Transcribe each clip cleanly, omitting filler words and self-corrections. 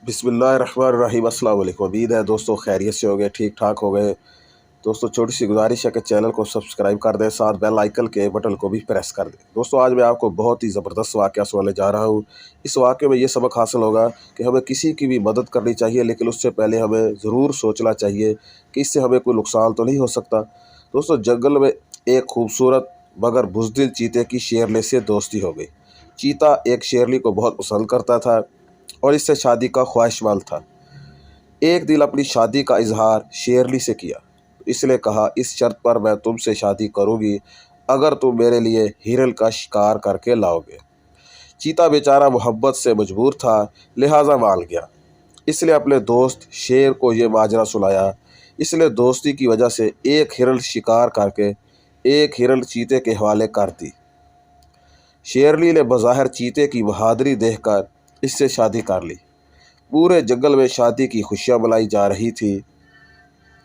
बिस्मिल्लाहिर्रहमानिर्रहीम। अस्सलाम वालेकुम। उम्मीद है दोस्तों खैरियत से हो गए, ठीक ठाक हो गए। दोस्तों छोटी सी गुजारिश है कि चैनल को सब्सक्राइब कर दें, साथ बेल आइकन के बटन को भी प्रेस कर दें। दोस्तों आज मैं आपको बहुत ही ज़बरदस्त वाक़या सुनाने जा रहा हूँ। इस वाक़े में ये सबक हासिल होगा कि हमें किसी की भी मदद करनी चाहिए, लेकिन उससे पहले हमें ज़रूर सोचना चाहिए कि इससे हमें कोई नुकसान तो नहीं हो सकता। दोस्तों जंगल में एक खूबसूरत मगर बुज़दिल चीते की शेरनी से दोस्ती हो गई। चीता एक शेरनी को बहुत पसंद करता था और इससे शादी का ख्वाहिशमंद था। एक दिन अपनी शादी का इजहार शेरनी से किया। इसने कहा, इस शर्त पर मैं तुमसे शादी करूंगी अगर तुम मेरे लिए हिरन का शिकार करके लाओगे। चीता बेचारा मोहब्बत से मजबूर था, लिहाजा मान गया। इसने अपने दोस्त शेर को ये माजरा सुनाया। इसने दोस्ती की वजह से एक हिरन शिकार करके एक हिरन चीते के हवाले कर दी। शेरनी ने बज़ाहिर चीते की बहादुरी देखकर इससे शादी कर ली। पूरे जंगल में शादी की खुशियां मनाई जा रही थी,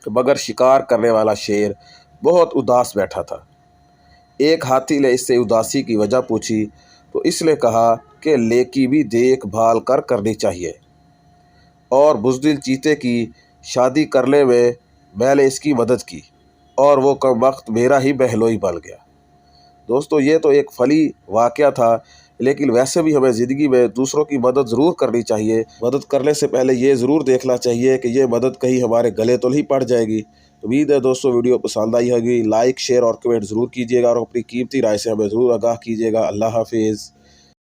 मगर शिकार करने वाला शेर बहुत उदास बैठा था। एक हाथी ने इससे उदासी की वजह पूछी तो इसने कहा कि नेकी भी देखभाल कर करनी चाहिए, और बुज़दिल चीते की शादी करने में मैंने इसकी मदद की और वो कम वक्त मेरा ही बहनोई बन गया। दोस्तों ये तो एक फनी वाक़या था, लेकिन वैसे भी हमें ज़िंदगी में दूसरों की मदद ज़रूर करनी चाहिए। मदद करने से पहले ये ज़रूर देखना चाहिए कि ये मदद कहीं हमारे गले तो नहीं पड़ जाएगी। उम्मीद है दोस्तों वीडियो पसंद आई होगी। लाइक शेयर और कमेंट ज़रूर कीजिएगा और अपनी कीमती राय से हमें ज़रूर आगाह कीजिएगा। अल्लाह हाफिज़।